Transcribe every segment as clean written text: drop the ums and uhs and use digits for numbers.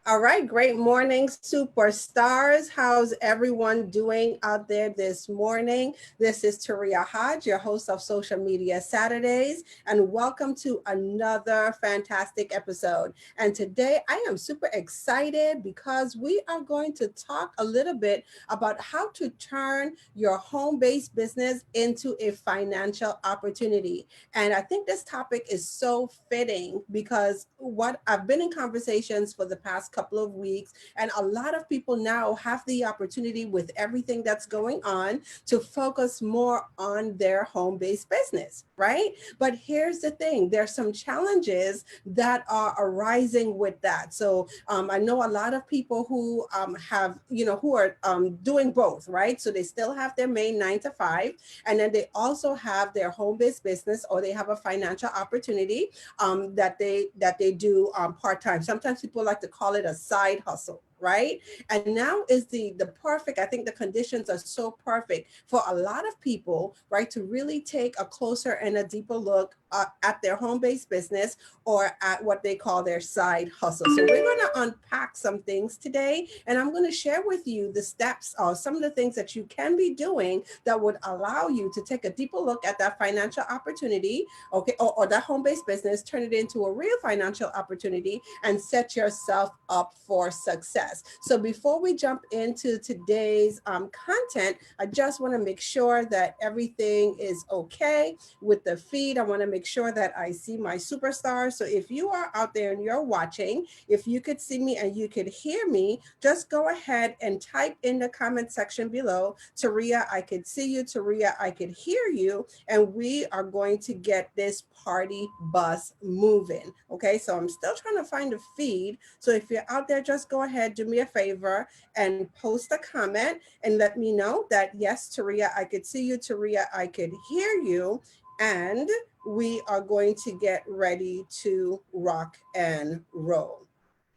All right, great morning, superstars. How's everyone doing out there this morning? This is Taria Hodge, your host of Social Media Saturdays, and welcome to another fantastic episode. And today I am super excited because we are going to talk a little bit about how to turn your home based business into a financial opportunity. And I think this topic is so fitting because what I've been in conversations for the past couple of weeks, and a lot of people now have the opportunity with everything that's going on to focus more on their home based business, right? But here's the thing, there's some challenges that are arising with that. So I know a lot of people who have, who are doing both, right? So they still have their main 9 to 5, and then they also have their home-based business, or they have a financial opportunity that they do part-time. Sometimes people like to call it a side hustle, right? And now is the perfect, I think the conditions are so perfect for a lot of people, right, to really take a closer and a deeper look at their home-based business, or at what they call their side hustle. So we're going to unpack some things today, and I'm going to share with you the steps, or some of the things that you can be doing that would allow you to take a deeper look at that financial opportunity, okay, or that home-based business, turn it into a real financial opportunity, and set yourself up for success. So before we jump into today's content, I just want to make sure that everything is okay with the feed. I want to make sure that I see my superstars. So if you are out there and you're watching, if you could see me and you could hear me, just go ahead and type in the comment section below, Taria, I could see you. Taria, I could hear you. And we are going to get this party bus moving. Okay, so I'm still trying to find the feed. So if you're out there, just go ahead, do me a favor and post a comment and let me know that, yes, Taria, I could see you. Taria, I could hear you. And we are going to get ready to rock and roll.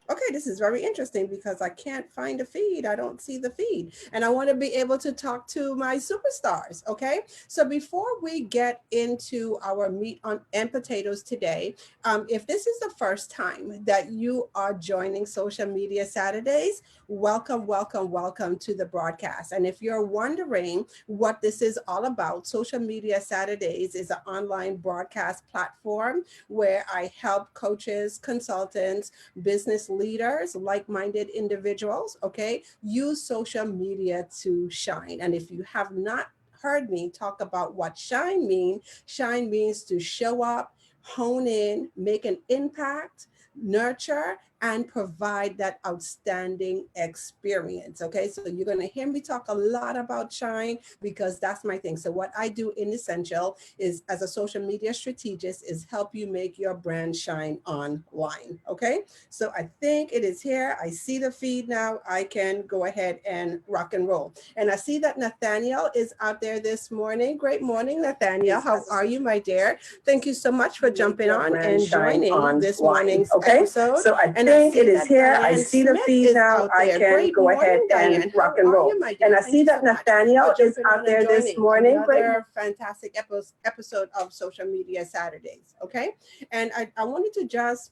Okay, this is very interesting because I can't find the feed. I don't see the feed. And I want to be able to talk to my superstars. Okay, so before we get into our meat on and potatoes today, if this is the first time that you are joining Social Media Saturdays, welcome, welcome, welcome to the broadcast. And if you're wondering what this is all about, Social Media Saturdays is an online broadcast platform where I help coaches, consultants, business leaders, like-minded individuals, okay, use social media to shine. And if you have not heard me talk about what shine means to show up, hone in, make an impact, nurture, and provide that outstanding experience. Okay, so you're going to hear me talk a lot about shine because that's my thing. So what I do in Essential is, as a social media strategist, is help you make your brand shine online. Okay, so I think it is here. I see the feed now. I can go ahead and rock and roll. And I see that Nathaniel is out there this morning. Great morning, Nathaniel. How are you, my dear? Thank you so much for jumping on and joining this morning's episode. So I And I think it see is that here. I Diane see the Smith feed is now. out I there. can Great go ahead morning, and Diane. rock How and are roll. you, my And dear? I Thank see you that so much for Nathaniel is jumping out on and there this joining morning. Great. another fantastic episode of Social Media Saturdays. Okay. And I wanted to just,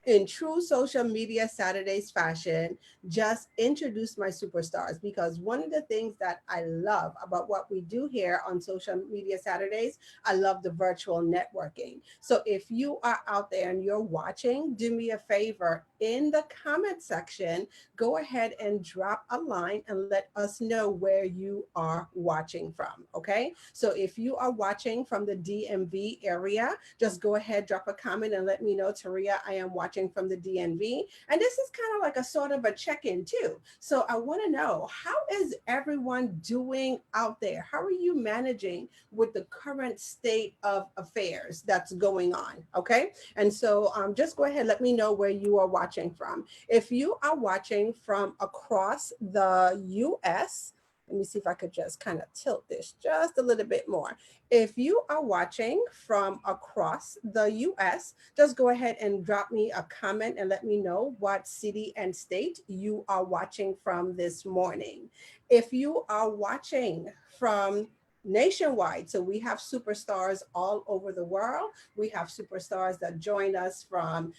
in true Social Media Saturdays fashion, just introduce my superstars, because one of the things that I love about what we do here on Social Media Saturdays, I love the virtual networking. So if you are out there and you're watching, do me a favor, in the comment section, go ahead and drop a line and let us know where you are watching from. Okay, so if you are watching from the DMV area, just go ahead, drop a comment and let me know, Taria, I am watching from the DMV. And this is kind of like a sort of a check-in too. So I want to know, how is everyone doing out there? How are you managing with the current state of affairs that's going on? Okay. And so just go ahead, let me know where you are watching from. If you are watching from across the US, let me see if I could just kind of tilt this just a little bit more. If you are watching from across the US, just go ahead and drop me a comment and let me know what city and state you are watching from this morning. If you are watching from nationwide. So we have superstars all over the world. We have superstars that join us from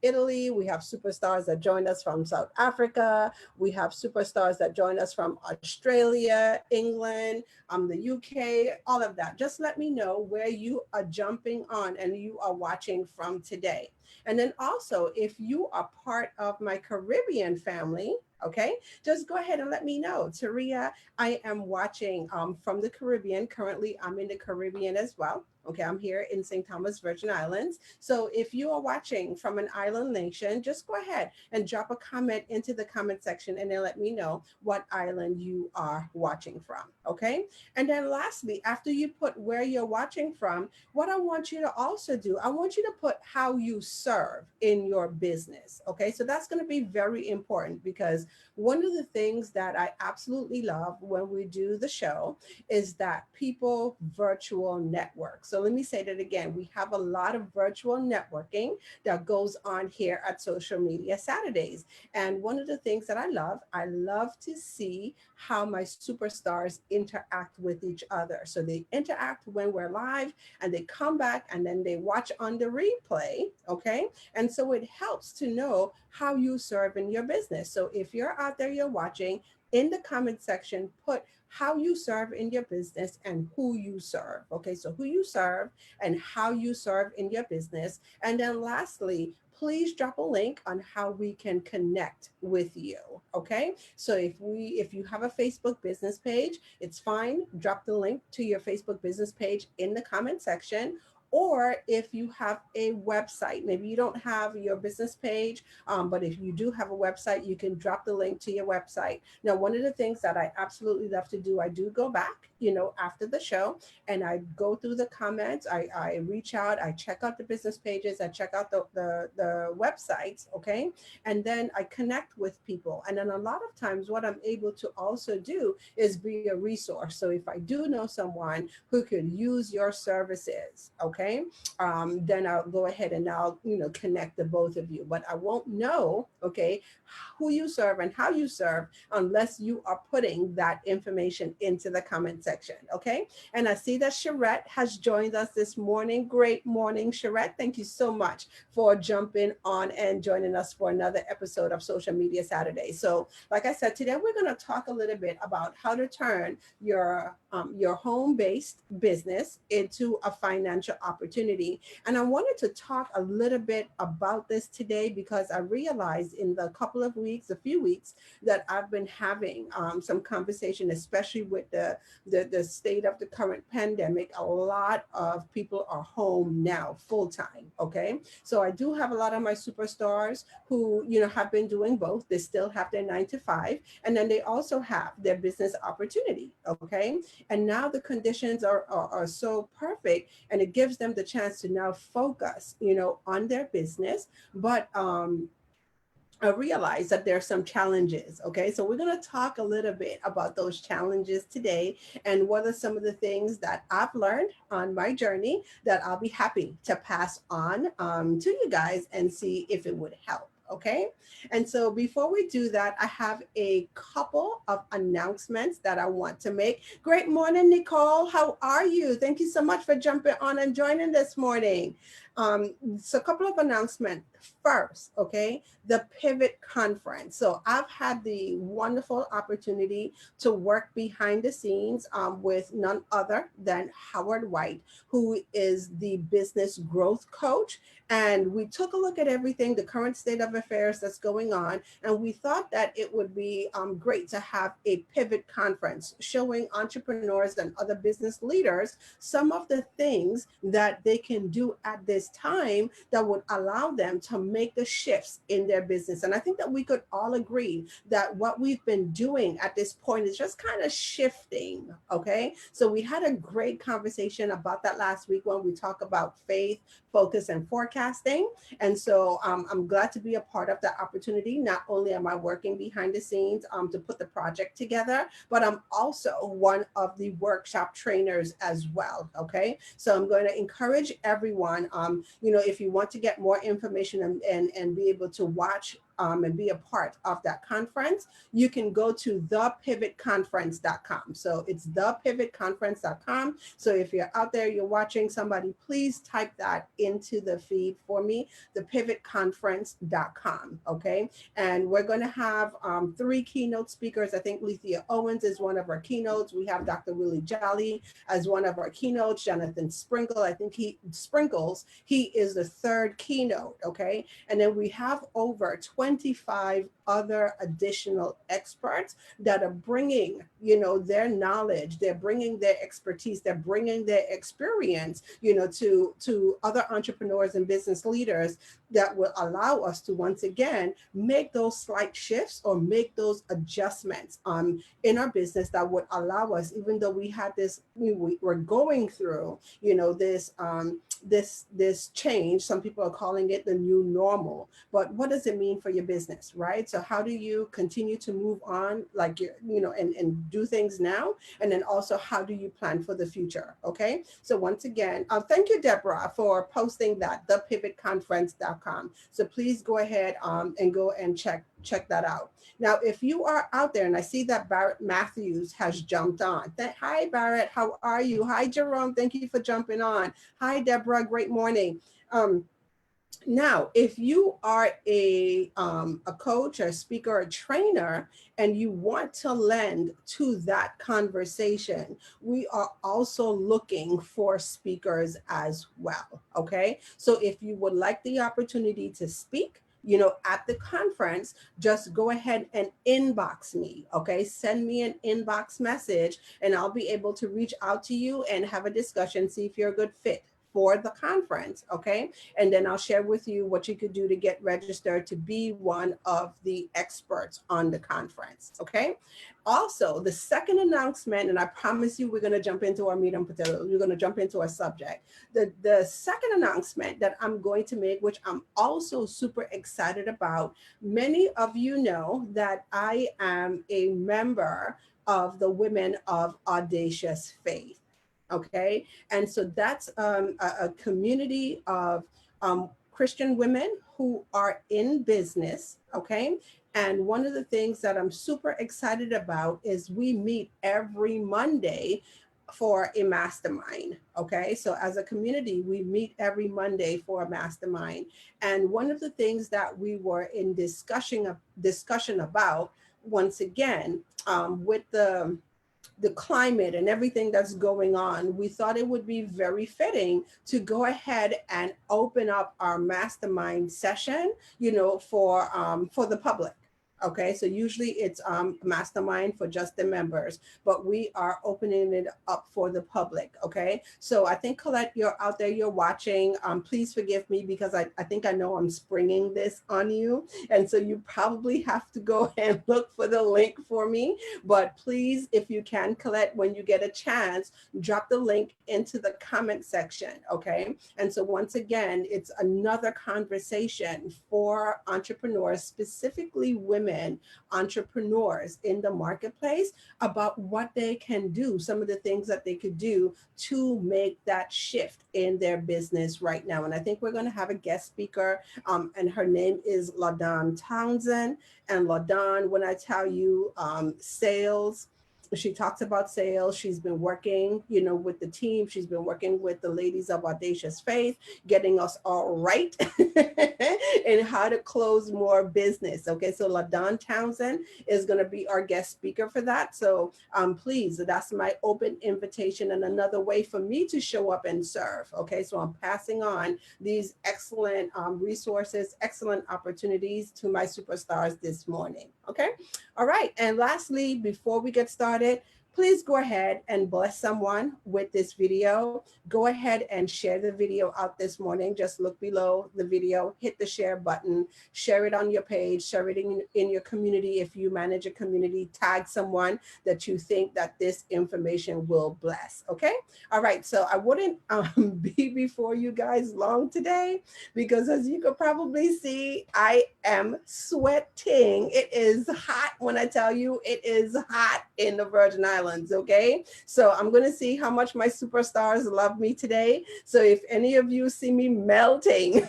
Italy. We have superstars that join us from South Africa. We have superstars that join us from Australia, England, the UK, all of that. Just let me know where you are jumping on and you are watching from today. And then also, if you are part of my Caribbean family, okay, just go ahead and let me know. Taria, I am watching from the Caribbean. Currently, I'm in the Caribbean as well. Okay, I'm here in St. Thomas, Virgin Islands. So if you are watching from an island nation, just go ahead and drop a comment into the comment section and then let me know what island you are watching from. Okay. And then lastly, after you put where you're watching from, what I want you to also do, I want you to put how you serve in your business. Okay. So that's going to be very important because one of the things that I absolutely love when we do the show is that people virtual network. So let me say that again. We have a lot of virtual networking that goes on here at Social Media Saturdays. And one of the things that I love to see how my superstars interact with each other. So they interact when we're live and they come back and then they watch on the replay. Okay. And so it helps to know how you serve in your business. So if you're out there, you're watching, in the comment section, put how you serve in your business and who you serve. Okay, so who you serve and how you serve in your business. And then lastly, please drop a link on how we can connect with you. Okay, so if you have a Facebook business page, it's fine. Drop the link to your Facebook business page in the comment section. Or if you have a website, maybe you don't have your business page, but if you do have a website, you can drop the link to your website. Now, one of the things that I absolutely love to do, I do go back, after the show and I go through the comments. I reach out, I check out the business pages, I check out the websites, okay? And then I connect with people. And then a lot of times what I'm able to also do is be a resource. So if I do know someone who could use your services, okay, then I'll go ahead and I'll, connect the both of you. But I won't know, okay, who you serve and how you serve unless you are putting that information into the comment section, okay? And I see that Charette has joined us this morning. Great morning, Charette. Thank you so much for jumping on and joining us for another episode of Social Media Saturday. So, like I said, today we're going to talk a little bit about how to turn your home-based business into a financial opportunity. And I wanted to talk a little bit about this today because I realized in the a few weeks that I've been having some conversation, especially with the state of the current pandemic. A lot of people are home now full time. Okay. So I do have a lot of my superstars who, have been doing both. They still have their 9 to 5, and then they also have their business opportunity. Okay. And now the conditions are so perfect, and it gives them the chance to now focus, on their business. But I realize that there are some challenges. Okay, so we're going to talk a little bit about those challenges today and what are some of the things that I've learned on my journey that I'll be happy to pass on to you guys and see if it would help. Okay, and so before we do that, I have a couple of announcements that I want to make. Great morning, Nicole. How are you? Thank you so much for jumping on and joining this morning. So a couple of announcements. First, okay, the Pivot Conference. So I've had the wonderful opportunity to work behind the scenes with none other than Howard White, who is the business growth coach. And we took a look at everything, the current state of affairs that's going on. And we thought that it would be great to have a Pivot Conference showing entrepreneurs and other business leaders some of the things that they can do at this time that would allow them to make the shifts in their business. And I think that we could all agree that what we've been doing at this point is just kind of shifting. Okay. So we had a great conversation about that last week when we talked about faith, focus, and forecasting. And so I'm glad to be a part of that opportunity. Not only am I working behind the scenes to put the project together, but I'm also one of the workshop trainers as well. Okay. So I'm going to encourage everyone, if you want to get more information and be able to watch and be a part of that conference, you can go to thepivotconference.com. So it's thepivotconference.com. So if you're out there, you're watching somebody, please type that into the feed for me, thepivotconference.com. Okay. And we're going to have 3 keynote speakers. I think Lethea Owens is one of our keynotes. We have Dr. Willie Jolly as one of our keynotes. Jonathan Sprinkle, I think he is the 3rd keynote. Okay. And then we have over 25 other additional experts that are bringing, their knowledge, they're bringing their expertise, they're bringing their experience, to other entrepreneurs and business leaders that will allow us to once again make those slight shifts or make those adjustments in our business that would allow us, even though we had this, we're going through, this change. Some people are calling it the new normal, but what does it mean for your business, right? So how do you continue to move on, like, and do things now? And then also, how do you plan for the future? Okay. So once again, thank you, Deborah, for posting that, thepivotconference.com. So please go ahead and go and check that out. Now, if you are out there, and I see that Barrett Matthews has jumped on. Hi, Barrett, how are you? Hi, Jerome, thank you for jumping on. Hi, Deborah, great morning. Now, if you are a coach, a speaker, a trainer, and you want to lend to that conversation, we are also looking for speakers as well, okay? So if you would like the opportunity to speak, at the conference, just go ahead and inbox me, okay? Send me an inbox message and I'll be able to reach out to you and have a discussion, see if you're a good fit for the conference, okay? And then I'll share with you what you could do to get registered to be one of the experts on the conference, okay? Also, the second announcement, and I promise you we're gonna jump into our meat and potatoes, we're gonna jump into our subject. The second announcement that I'm going to make, which I'm also super excited about, many of you know that I am a member of the Women of Audacious Faith. Okay, and so that's a community of Christian women who are in business. Okay, and one of the things that I'm super excited about is we meet every Monday for a mastermind. Okay, so as a community, we meet every Monday for a mastermind. And one of the things that we were in discussion about, once again, with the climate and everything that's going on, we thought it would be very fitting to go ahead and open up our mastermind session, for the public. Okay, so usually it's mastermind for just the members, but we are opening it up for the public. Okay, so I think, Colette, you're out there, you're watching. Please forgive me because I think I know I'm springing this on you. And so you probably have to go and look for the link for me. But please, if you can, Colette, when you get a chance, drop the link into the comment section. Okay, and so once again, it's another conversation for entrepreneurs, specifically women entrepreneurs in the marketplace, about what they can do, some of the things that they could do to make that shift in their business right now. And I think we're going to have a guest speaker, and her name is LaDawn Townsend. And LaDawn, when I tell you sales, she talks about sales. She's been working, with the team. She's been working with the ladies of Audacious Faith, getting us all right in how to close more business. Okay, so LaDawn Townsend is going to be our guest speaker for that. So please, that's my open invitation and another way for me to show up and serve. Okay, so I'm passing on these excellent resources, excellent opportunities to my superstars this morning. Okay, all right. And lastly, before we get started, please go ahead and bless someone with this video. Go ahead and share the video out this morning. Just look below the video, hit the share button, share it on your page, share it in your community. If you manage a community, tag someone that you think that this information will bless. Okay. All right. So I wouldn't be before you guys long today, because as you could probably see, I am sweating. It is hot. When I tell you it is hot in the Virgin Islands. Okay, so I'm going to see how much my superstars love me today. So if any of you see me melting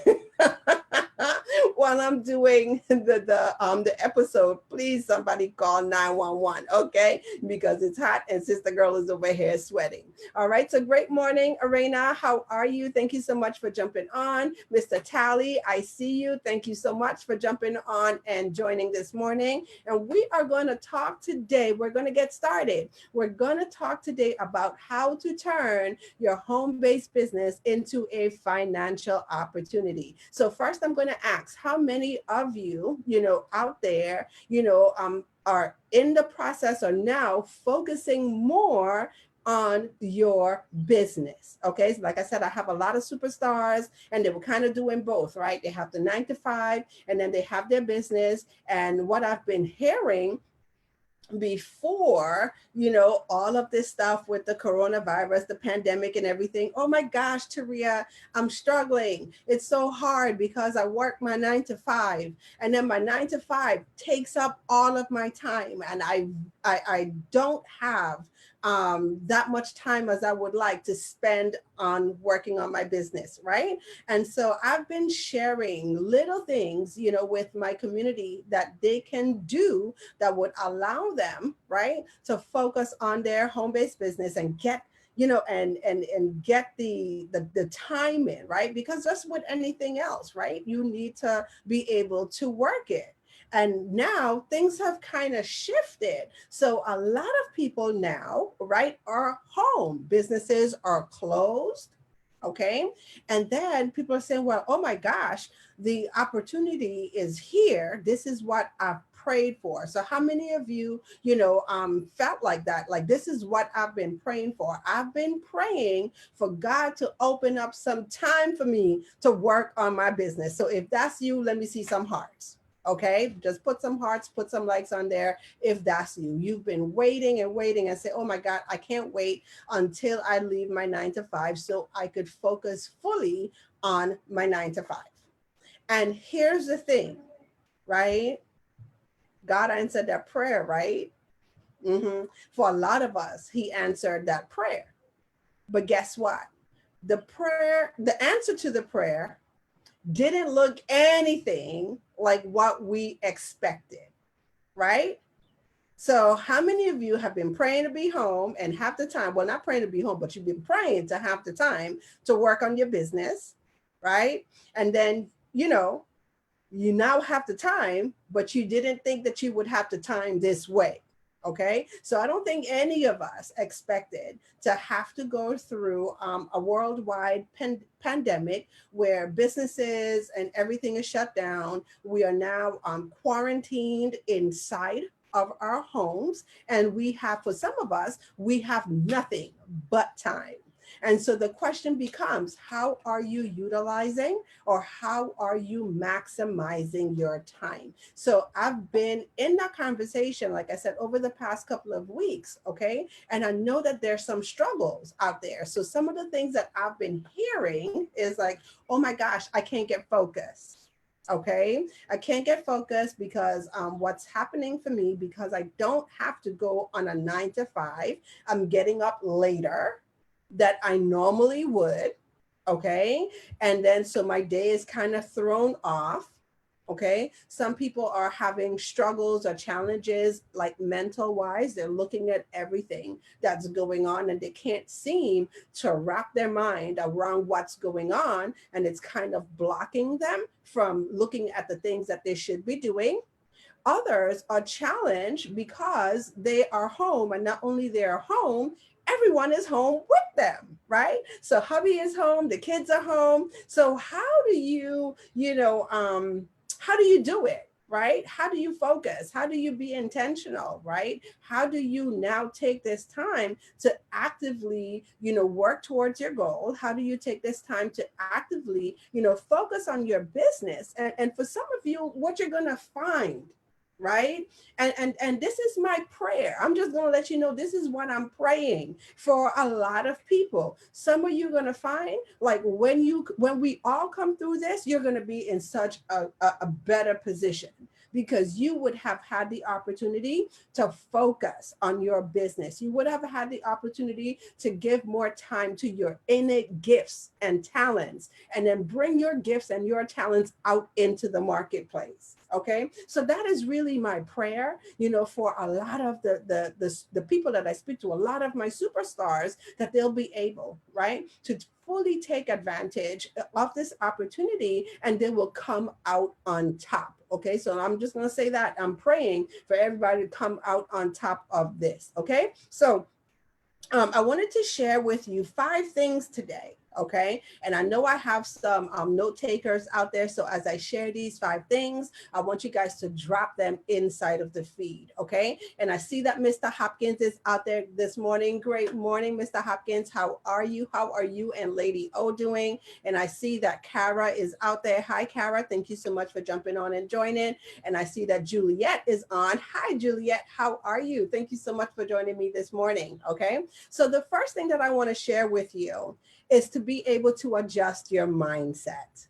while I'm doing the episode, please somebody call 911, okay? Because it's hot and Sister Girl is over here sweating. All right, so great morning, Arena. How are you? Thank you so much for jumping on. Mr. Tally, I see you. Thank you so much for jumping on and joining this morning. And we are going to talk today. We're going to get started. We're going to talk today about how to turn your home-based business into a financial opportunity. So first, I'm going to ask how many of you, out there, are in the process or now focusing more on your business. Okay, so like I said, I have a lot of superstars and they were kind of doing both, right? They have the 9 to 5 and then they have their business. And what I've been hearing before, all of this stuff with the coronavirus, the pandemic and everything. Oh my gosh, Taria, I'm struggling. It's so hard because I work my 9 to 5 and then my 9 to 5 takes up all of my time. And I don't have that much time as I would like to spend on working on my business, right? And so I've been sharing little things, with my community that they can do that would allow them, right, to focus on their home-based business and get and get the time in, right? Because just with anything else, right, you need to be able to work it. And now things have kind of shifted. So a lot of people now, right, are home. Businesses are closed. Okay. And then people are saying, well, oh my gosh, the opportunity is here. This is what I've prayed for. So how many of you, felt like that? Like, this is what I've been praying for. I've been praying for God to open up some time for me to work on my business. So if that's you, let me see some hearts. Okay, just put some hearts, put some likes on there if that's you. You've been waiting and waiting and say, oh my God, I can't wait until I leave my 9 to 5 so I could focus fully on my 9 to 5. And here's the thing, right? God answered that prayer, right? For a lot of us, he answered that prayer. But guess what? The answer to the prayer didn't look anything like what we expected, right? So how many of you have been praying to be home and half the time, well, not praying to be home, but you've been praying to have the time to work on your business, right? And then, you now have the time, but you didn't think that you would have the time this way. Okay, so I don't think any of us expected to have to go through a worldwide pandemic where businesses and everything is shut down. We are now quarantined inside of our homes, and we have, for some of us, we have nothing but time. And so the question becomes, how are you utilizing or how are you maximizing your time? So I've been in that conversation, like I said, over the past couple of weeks, okay? And I know that there's some struggles out there. So some of the things that I've been hearing is like, oh my gosh, I can't get focused. Okay, I can't get focused because what's happening for me, because I don't have to go on a 9 to 5, I'm getting up later that I normally would, okay? And then so my day is kind of thrown off, okay? Some people are having struggles or challenges like mental wise. They're looking at everything that's going on and they can't seem to wrap their mind around what's going on. And it's kind of blocking them from looking at the things that they should be doing. Others are challenged because they are home, and not only they're home, everyone is home with them, right? So hubby is home, the kids are home. So how do you do it? Right? How do you focus? How do you be intentional, right? How do you now take this time to actively, work towards your goal? How do you take this time to actively, focus on your business? And for some of you, what you're going to find, right? And this is my prayer. I'm just going to let you know, this is what I'm praying for a lot of people. Some of you are going to find, like, when we all come through this, you're going to be in such a better position, because you would have had the opportunity to focus on your business. You would have had the opportunity to give more time to your innate gifts and talents, and then bring your gifts and your talents out into the marketplace. Okay, so that is really my prayer, for a lot of the people that I speak to, a lot of my superstars, that they'll be able, right, to fully take advantage of this opportunity, and they will come out on top. Okay, so I'm just going to say that I'm praying for everybody to come out on top of this. Okay, so I wanted to share with you 5 things today. Okay. And I know I have some note takers out there. So as I share these 5 things, I want you guys to drop them inside of the feed. Okay. And I see that Mr. Hopkins is out there this morning. Great morning, Mr. Hopkins. How are you? How are you and Lady O doing? And I see that Kara is out there. Hi, Kara. Thank you so much for jumping on and joining. And I see that Juliet is on. Hi, Juliet. How are you? Thank you so much for joining me this morning. Okay. So the first thing that I want to share with you is to be able to adjust your mindset.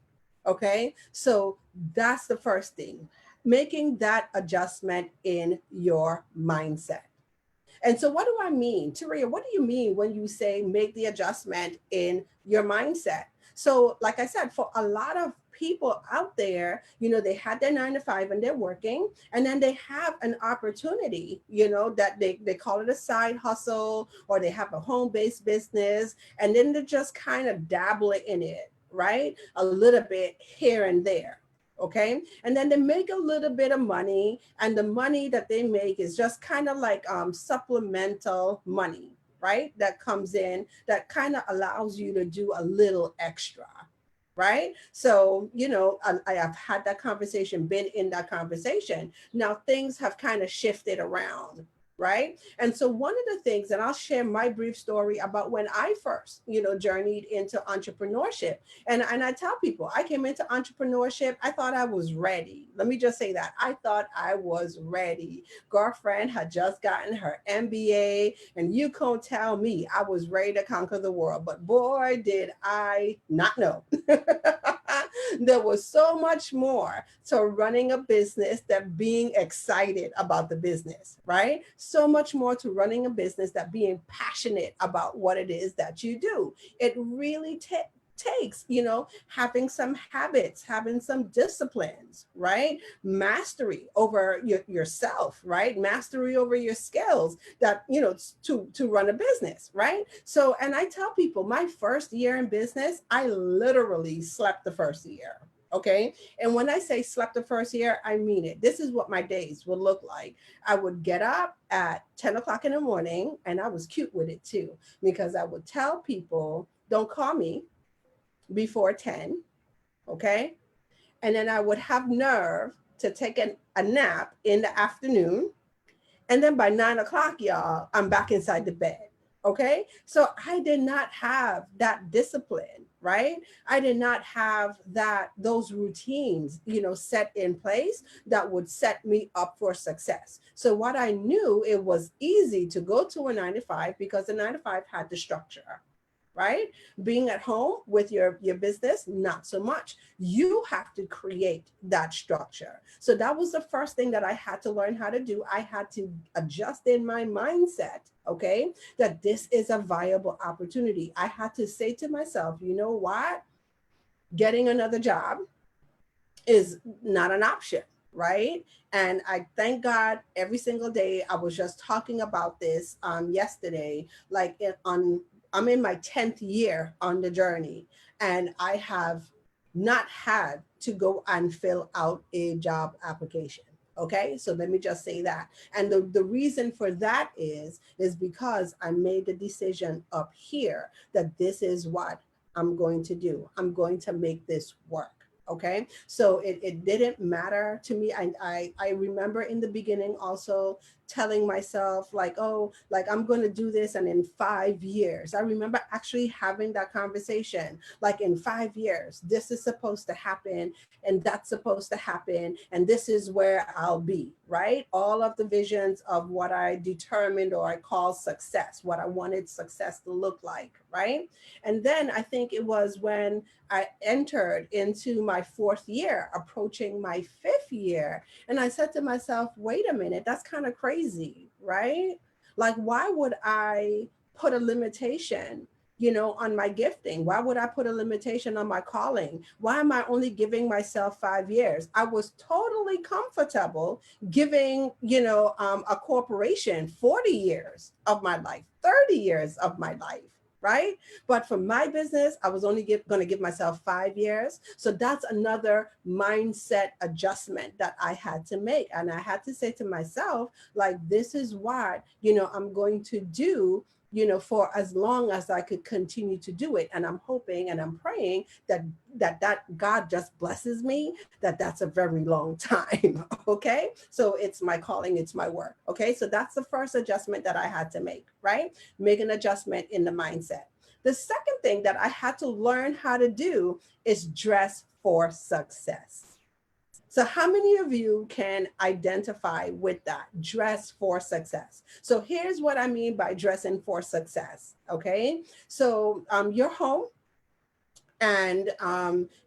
Okay, so that's the first thing, making that adjustment in your mindset. And so what do I mean? Taria, what do you mean when you say make the adjustment in your mindset? So like I said, for a lot of people out there, they had their 9 to 5 and they're working, and then they have an opportunity, that they call it a side hustle, or they have a home-based business, and then they just kind of dabble in it, right? A little bit here and there. Okay. And then they make a little bit of money, and the money that they make is just kind of like supplemental money, right? That comes in that kind of allows you to do a little extra. Right. So, I have had that conversation, been in that conversation. Now things have kind of shifted around. Right. And so one of the things, and I'll share my brief story about when I first, journeyed into entrepreneurship. And I tell people I came into entrepreneurship. I thought I was ready. Let me just say that I thought I was ready. Girlfriend had just gotten her MBA, and you can't tell me I was ready to conquer the world. But boy, did I not know. There was so much more to running a business than being excited about the business, right? So much more to running a business than being passionate about what it is that you do. It really takes, having some habits, having some disciplines, right? Mastery over yourself, right? Mastery over your skills that, to run a business, right? So, and I tell people my first year in business, I literally slept the first year. Okay. And when I say slept the first year, I mean it. This is what my days would look like. I would get up at 10 o'clock in the morning, and I was cute with it too, because I would tell people, don't call me before 10, okay? And then I would have nerve to take a nap in the afternoon. And then by 9 o'clock, y'all, I'm back inside the bed, okay? So I did not have that discipline, right? I did not have those routines, set in place that would set me up for success. So what I knew, it was easy to go to a 9 to 5 because the 9 to 5 had the structure. Right? Being at home with your business, not so much. You have to create that structure. So that was the first thing that I had to learn how to do. I had to adjust in my mindset, okay, that this is a viable opportunity. I had to say to myself, you know what? Getting another job is not an option. Right. And I thank God every single day. I was just talking about this yesterday, like I'm in my 10th year on the journey, and I have not had to go and fill out a job application. Okay, so let me just say that. And the reason for that is because I made the decision up here that this is what I'm going to do. I'm going to make this work. Okay, so it didn't matter to me. I remember in the beginning also telling myself like, oh, like I'm going to do this, and in 5 years, I remember actually having that conversation, like in 5 years this is supposed to happen, and that's supposed to happen, and this is where I'll be, right? All of the visions of what I determined, or I call success, what I wanted success to look like, right? And then I think it was when I entered into my my fourth year, approaching my fifth year. And I said to myself, wait a minute, that's kind of crazy, right? Like, why would I put a limitation, on my gifting? Why would I put a limitation on my calling? Why am I only giving myself 5 years? I was totally comfortable giving, a corporation 40 years of my life, 30 years of my life. Right. But for my business, I was only going to give myself 5 years. So that's another mindset adjustment that I had to make. And I had to say to myself, like, this is what, I'm going to do, for as long as I could continue to do it. And I'm hoping and I'm praying that God just blesses me, that's a very long time. Okay. So it's my calling, it's my work. Okay. So that's the first adjustment that I had to make, right? Make an adjustment in the mindset. The second thing that I had to learn how to do is dress for success. So how many of you can identify with that? Dress for success. So here's what I mean by dressing for success. Okay. So you're home and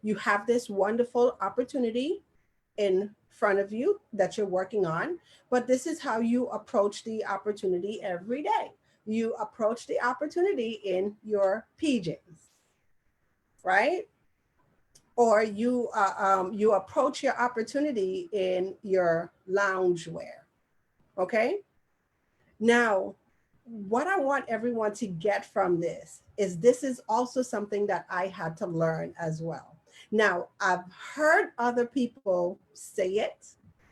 you have this wonderful opportunity in front of you that you're working on, but this is how you approach the opportunity every day. You approach the opportunity in your PJs, right? Or you approach your opportunity in your loungewear. Okay. Now, what I want everyone to get from this is also something that I had to learn as well. Now, I've heard other people say it,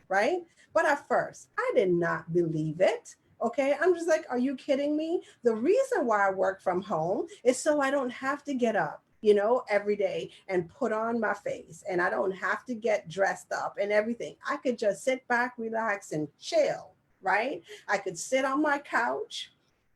right? But at first, I did not believe it. Okay, I'm just like, are you kidding me? The reason why I work from home is so I don't have to get up, every day and put on my face, and I don't have to get dressed up and everything. I could just sit back, relax, and chill, right? I could sit on my couch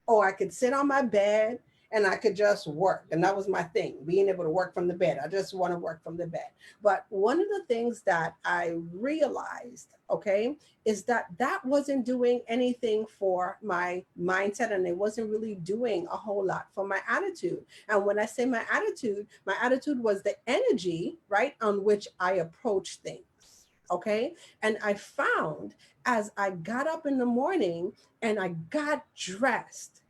or I could sit on my bed and I could just work. And that was my thing, being able to work from the bed. I just want to work from the bed. But one of the things that I realized, okay, is that wasn't doing anything for my mindset, and it wasn't really doing a whole lot for my attitude. And when I say my attitude was the energy, right, on which I approach things. Okay. And I found as I got up in the morning and I got dressed,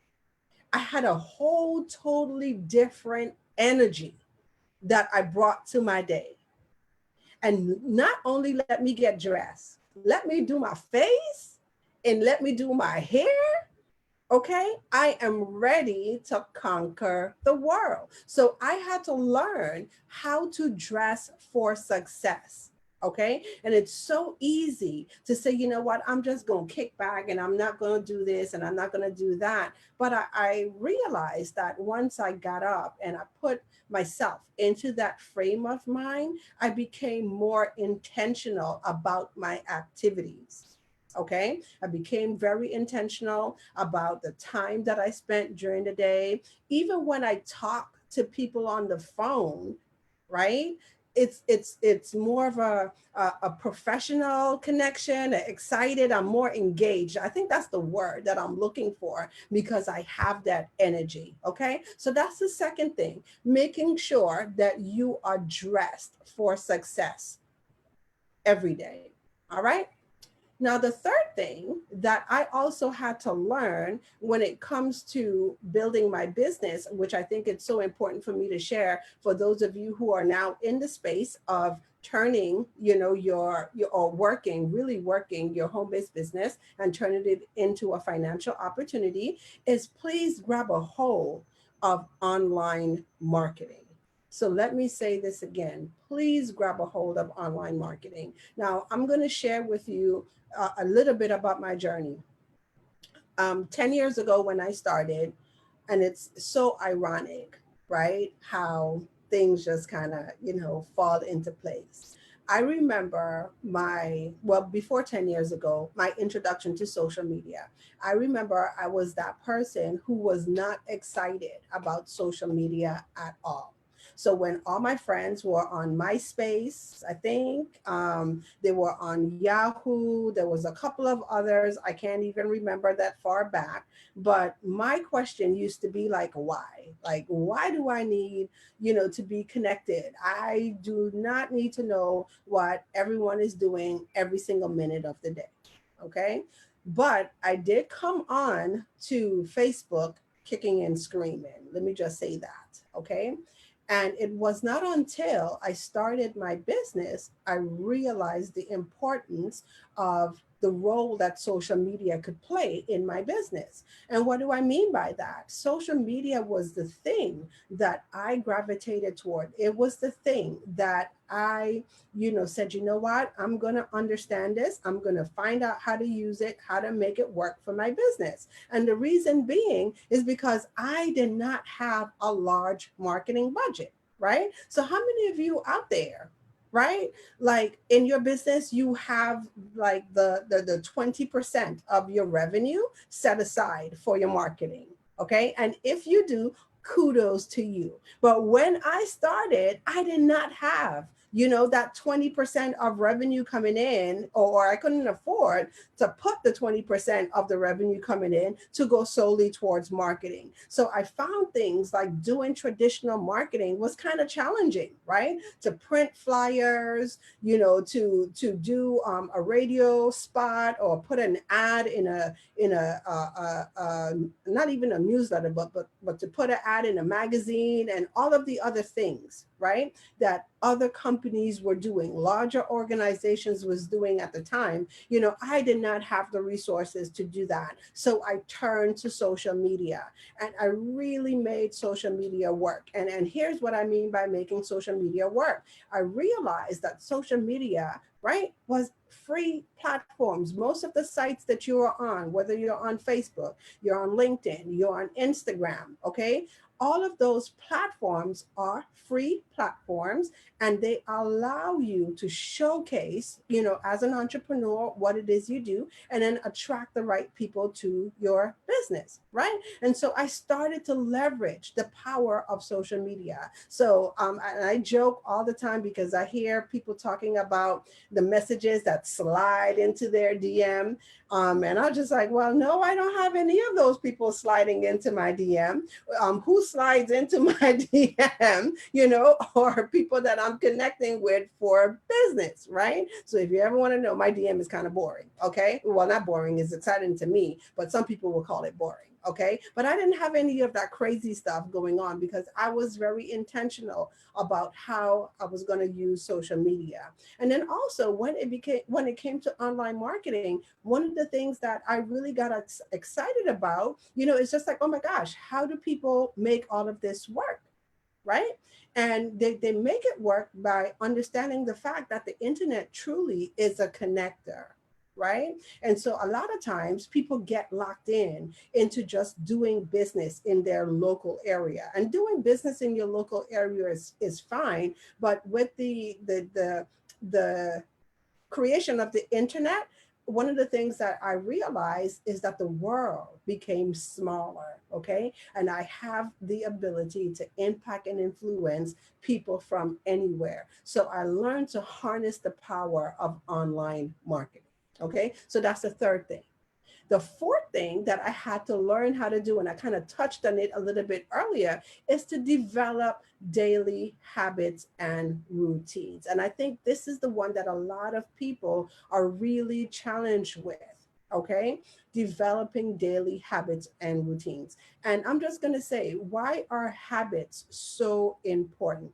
I had a whole totally different energy that I brought to my day. And not only let me get dressed, let me do my face and let me do my hair. Okay, I am ready to conquer the world. So I had to learn how to dress for success. Okay, and it's so easy to say, you know what, I'm just going to kick back and I'm not going to do this and I'm not going to do that. But I realized that once I got up and I put myself into that frame of mind, I became more intentional about my activities. Okay. I became very intentional about the time that I spent during the day. Even when I talk to people on the phone, right? It's more of a professional connection, excited. I'm more engaged. I think that's the word that I'm looking for because I have that energy. Okay. So that's the second thing, making sure that you are dressed for success every day. All right. Now, the third thing that I also had to learn when it comes to building my business, which I think it's so important for me to share for those of you who are now in the space of turning, your or working, really working your home-based business and turning it into a financial opportunity, is please grab a hold of online marketing. So let me say this again, please grab a hold of online marketing. Now, I'm going to share with you a little bit about my journey. 10 years ago when I started, and it's so ironic, right? How things just kind of, fall into place. I remember before 10 years ago, my introduction to social media. I remember I was that person who was not excited about social media at all. So when all my friends were on MySpace, I think, they were on Yahoo, there was a couple of others. I can't even remember that far back. But my question used to be like, why? Like, why do I need, to be connected? I do not need to know what everyone is doing every single minute of the day. Okay. But I did come on to Facebook kicking and screaming. Let me just say that. Okay. And it was not until I started my business, I realized the importance of the role that social media could play in my business. And what do I mean by that? Social media was the thing that I gravitated toward. It was the thing that I, said, you know what? I'm going to understand this. I'm going to find out how to use it, how to make it work for my business. And the reason being is because I did not have a large marketing budget, right? So how many of you out there, right? Like in your business, you have like the 20% of your revenue set aside for your marketing. Okay. And if you do, kudos to you. But when I started, I did not have, that 20% of revenue coming in, or I couldn't afford to put the 20% of the revenue coming in to go solely towards marketing. So I found things like doing traditional marketing was kind of challenging, right? To print flyers, to do a radio spot or put an ad in a not even a newsletter, but to put an ad in a magazine and all of the other things, right? That other companies were doing, larger organizations was doing at the time. I did not have the resources to do that. So I turned to social media and I really made social media work. And here's what I mean by making social media work. I realized that social media, right, was free platforms. Most of the sites that you are on, whether you're on Facebook, you're on LinkedIn, you're on Instagram, okay? All of those platforms are free platforms and they allow you to showcase, as an entrepreneur, what it is you do and then attract the right people to your business, right? And so I started to leverage the power of social media. So and I joke all the time because I hear people talking about the messages that slide into their DM. And I'm just like, well, no, I don't have any of those people sliding into my DM. Who slides into my DM, or people that I'm connecting with for business, right? So if you ever want to know, my DM is kind of boring, okay? Well, not boring, it's exciting to me, but some people will call it boring. Okay. But I didn't have any of that crazy stuff going on because I was very intentional about how I was going to use social media. And then also when it came to online marketing, one of the things that I really got excited about, it's just like, oh my gosh, how do people make all of this work? Right? And they make it work by understanding the fact that the internet truly is a connector, right? And so a lot of times people get locked in into just doing business in their local area. And doing business in your local area is fine, but with the creation of the internet, one of the things that I realized is that the world became smaller, okay? And I have the ability to impact and influence people from anywhere. So I learned to harness the power of online marketing, okay? So that's the third thing. The fourth thing that I had to learn how to do, and I kind of touched on it a little bit earlier, is to develop daily habits and routines. And I think this is the one that a lot of people are really challenged with. Okay, developing daily habits and routines. And I'm just going to say, why are habits so important?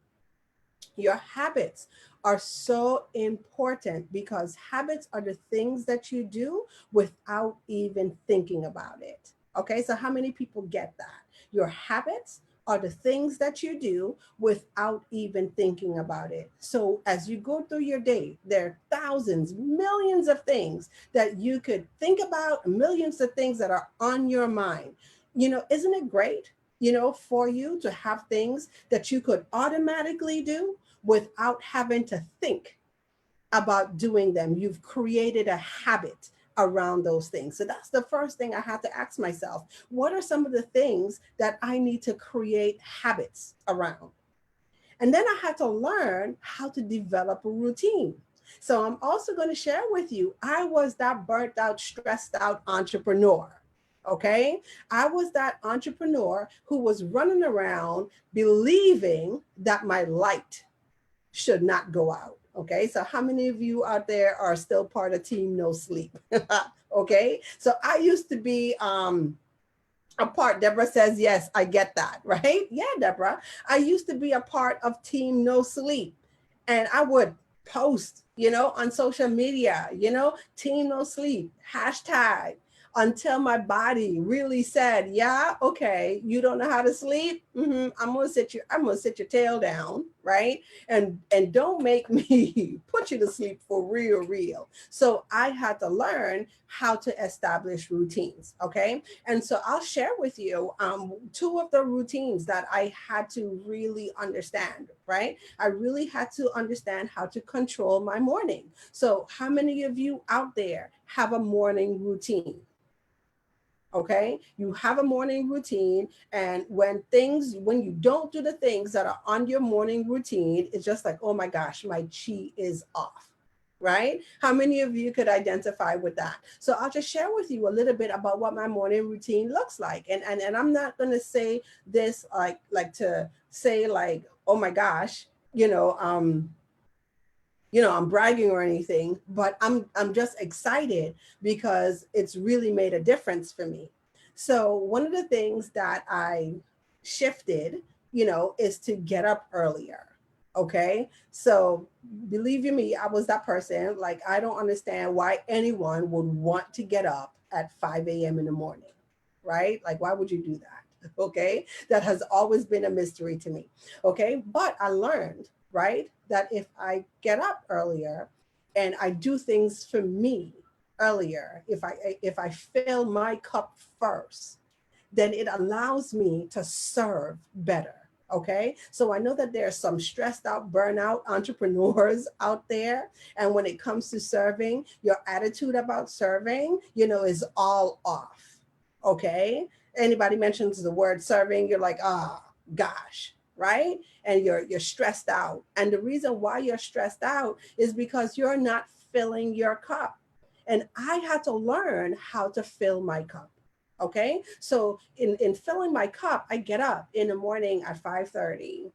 Your habits are so important because habits are the things that you do without even thinking about it. Okay, so how many people get that? Your habits are the things that you do without even thinking about it. So as you go through your day, there are thousands, millions of things that you could think about, millions of things that are on your mind. Isn't it great, for you to have things that you could automatically do without having to think about doing them? You've created a habit around those things. So that's the first thing I have to ask myself. What are some of the things that I need to create habits around? And then I had to learn how to develop a routine. So I'm also going to share with you, I was that burnt out, stressed out entrepreneur. Okay. I was that entrepreneur who was running around believing that my light should not go out. Okay. So how many of you out there are still part of Team No Sleep? Okay. So I used to be, a part. Deborah says, yes, I get that, right? Yeah, Deborah. I used to be a part of Team No Sleep. And I would post, on social media, Team No Sleep, hashtag, until my body really said, yeah, okay, you don't know how to sleep. I'm gonna sit your tail down, right? And don't make me put you to sleep for real, real. So I had to learn how to establish routines. Okay. And so I'll share with you two of the routines that I had to really understand, right? I really had to understand how to control my morning. So how many of you out there have a morning routine? Okay, you have a morning routine, and when you don't do the things that are on your morning routine, it's just like, oh my gosh, my chi is off, right? How many of you could identify with that? So I'll just share with you a little bit about what my morning routine looks like. And I'm not going to say this like to say like, oh my gosh, I'm bragging or anything, but I'm just excited because it's really made a difference for me. So one of the things that I shifted, is to get up earlier. Okay. So believe you me, I was that person. Like, I don't understand why anyone would want to get up at 5 a.m. in the morning, right? Like, why would you do that? Okay. That has always been a mystery to me. Okay. But I learned, right, that if I get up earlier and I do things for me earlier, if I fill my cup first, then it allows me to serve better. Okay. So I know that there are some stressed out, burnout entrepreneurs out there. And when it comes to serving, your attitude about serving, is all off. Okay. Anybody mentions the word serving, you're like, gosh, right? And you're stressed out. And the reason why you're stressed out is because you're not filling your cup. And I had to learn how to fill my cup. Okay. So in filling my cup, I get up in the morning at 5:30.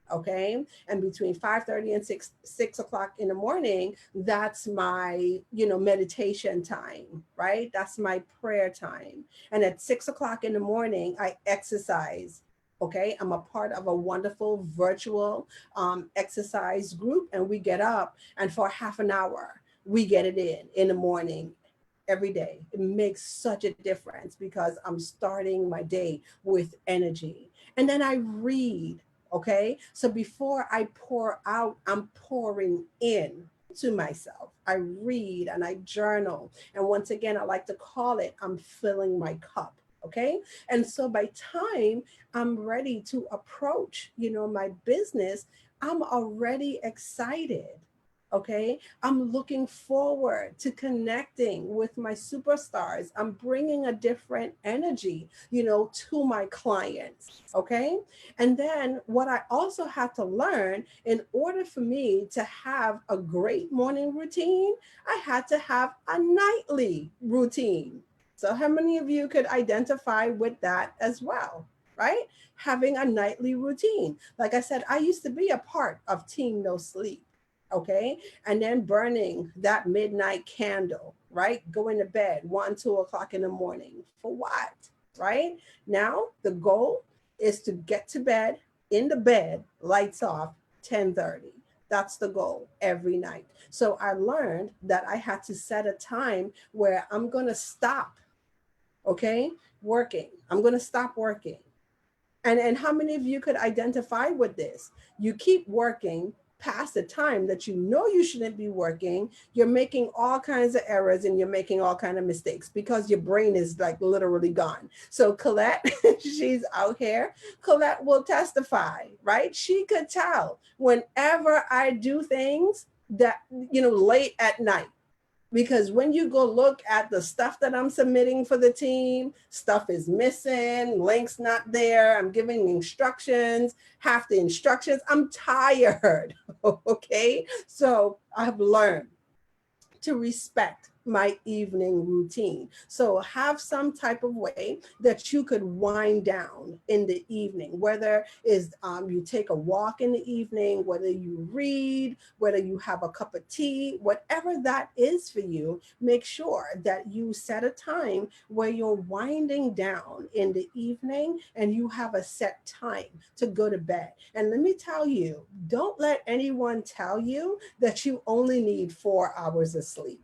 Okay. And between 5:30 and 6 o'clock in the morning, that's my, meditation time, right? That's my prayer time. And at 6 o'clock in the morning, I exercise. Okay. I'm a part of a wonderful virtual exercise group, and we get up and for half an hour, we get it in the morning every day. It makes such a difference because I'm starting my day with energy. And then I read. Okay. So before I pour out, I'm pouring in to myself. I read and I journal. And once again, I like to call it, I'm filling my cup. Okay. And so by time I'm ready to approach, my business, I'm already excited. Okay. I'm looking forward to connecting with my superstars. I'm bringing a different energy, to my clients. Okay. And then what I also had to learn, in order for me to have a great morning routine, I had to have a nightly routine. So how many of you could identify with that as well? Right? Having a nightly routine. Like I said, I used to be a part of Team No Sleep. Okay. And then burning that midnight candle, right? Going to bed 1, 2 o'clock in the morning. For what? Right? Now the goal is to get to bed, in the bed, lights off, 10:30. That's the goal every night. So I learned that I had to set a time where I'm going to stop, okay, working. I'm going to stop working. And how many of you could identify with this? You keep working past the time that you shouldn't be working. You're making all kinds of errors and you're making all kinds of mistakes because your brain is like literally gone. So Colette, she's out here. Colette will testify, right? She could tell whenever I do things that, late at night. Because when you go look at the stuff that I'm submitting for the team, stuff is missing, links not there, I'm giving instructions, half the instructions, I'm tired. Okay, so I've learned to respect my evening routine. So have some type of way that you could wind down in the evening, whether is you take a walk in the evening, whether you read, whether you have a cup of tea, whatever that is for you, make sure that you set a time where you're winding down in the evening and you have a set time to go to bed. And let me tell you, don't let anyone tell you that you only need 4 hours of sleep.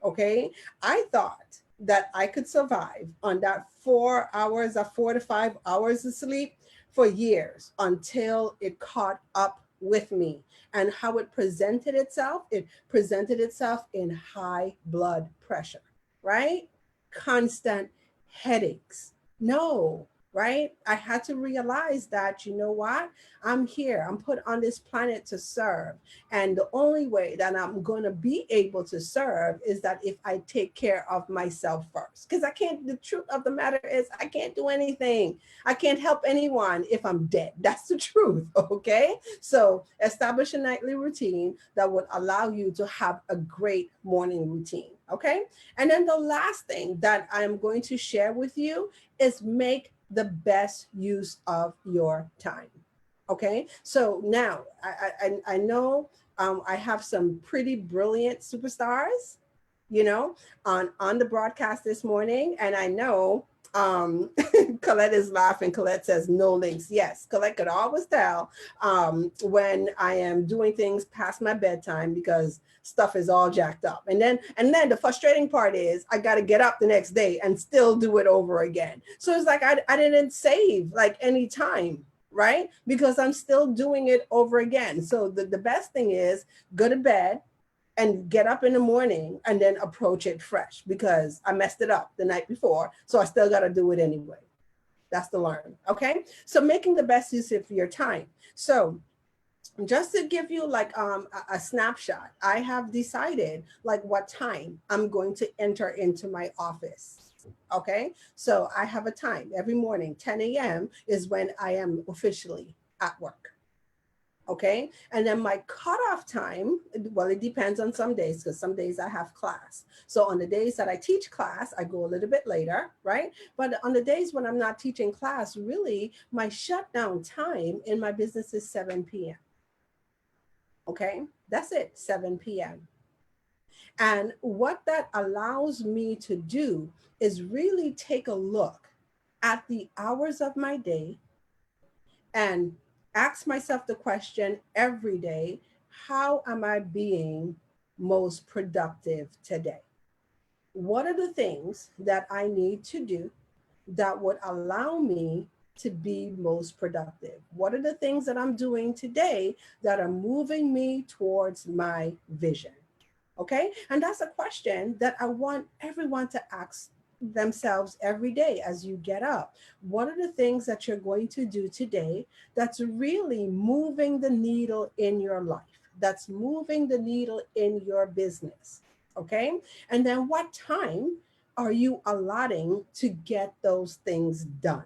Okay. I thought that I could survive on that 4 hours or 4 to 5 hours of sleep for years until it caught up with me. And how it presented itself in high blood pressure, right? Constant headaches. No, right? I had to realize that, you know what? I'm here, I'm put on this planet to serve. And the only way that I'm going to be able to serve is that if I take care of myself first. Because I can't, the truth of the matter is, I can't do anything. I can't help anyone if I'm dead. That's the truth. Okay. So establish a nightly routine that would allow you to have a great morning routine. Okay. And then the last thing that I'm going to share with you is make the best use of your time. Okay, so now I know I have some pretty brilliant superstars, you know, on the broadcast this morning, and I know Colette is laughing. Colette says no links. Yes, Colette could always tell when I am doing things past my bedtime because stuff is all jacked up. And then the frustrating part is I got to get up the next day and still do it over again. So it's like I didn't save like any time, right? Because I'm still doing it over again. So the best thing is go to bed and get up in the morning and then approach it fresh because I messed it up the night before. So I still got to do it anyway. That's the learn. Okay. So making the best use of your time. So just to give you like a snapshot, I have decided like what time I'm going to enter into my office. Okay, so I have a time every morning. 10 a.m. is when I am officially at work. Okay, and then my cutoff time, well, it depends on some days because some days I have class. So on the days that I teach class, I go a little bit later, right? But on the days when I'm not teaching class, really my shutdown time in my business is 7 p.m. Okay, that's it, 7 p.m. And what that allows me to do is really take a look at the hours of my day and ask myself the question every day, how am I being most productive today? What are the things that I need to do that would allow me to be most productive? What are the things that I'm doing today that are moving me towards my vision? Okay. And that's a question that I want everyone to ask themselves every day as you get up. What are the things that you're going to do today that's really moving the needle in your life? That's moving the needle in your business. Okay. And then what time are you allotting to get those things done?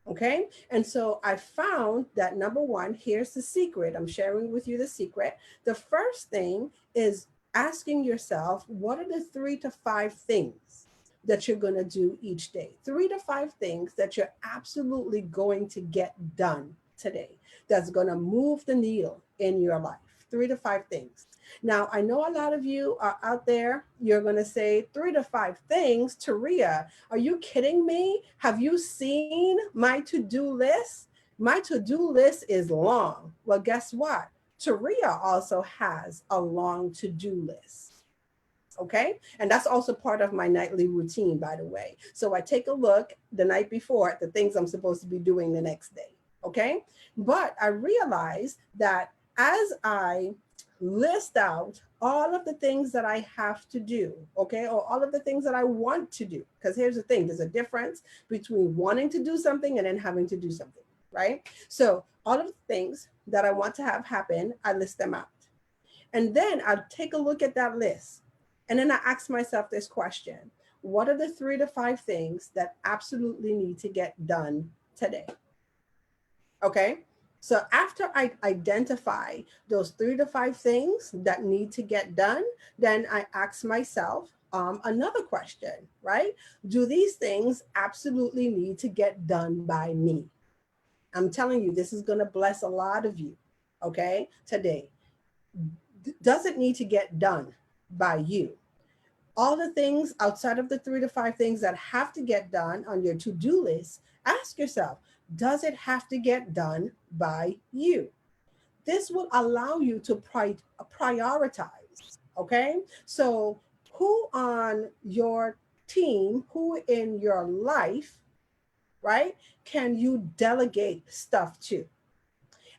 Okay. And so I found that number one, here's the secret. I'm sharing with you the secret. The first thing is asking yourself, what are the 3 to 5 things that you're going to do each day? 3 to 5 things that you're absolutely going to get done today that's going to move the needle in your life. 3 to 5 things. Now, I know a lot of you are out there, you're going to say 3 to 5 things. Taria, are you kidding me? Have you seen my to-do list? My to-do list is long. Well, guess what? Taria also has a long to-do list. Okay. And that's also part of my nightly routine, by the way. So I take a look the night before at the things I'm supposed to be doing the next day. Okay. But I realized that as I list out all of the things that I have to do, okay, or all of the things that I want to do, because here's the thing, there's a difference between wanting to do something and then having to do something, right? So all of the things that I want to have happen, I list them out. And then I'll take a look at that list. And then I ask myself this question: what are the 3 to 5 things that absolutely need to get done today? Okay. So after I identify those 3 to 5 things that need to get done, then I ask myself another question, right? Do these things absolutely need to get done by me? I'm telling you, this is going to bless a lot of you, okay, today. Does it need to get done by you? All the things outside of the 3 to 5 things that have to get done on your to-do list, ask yourself, does it have to get done by you? This will allow you to prioritize, okay? So who on your team, who in your life, right, can you delegate stuff to?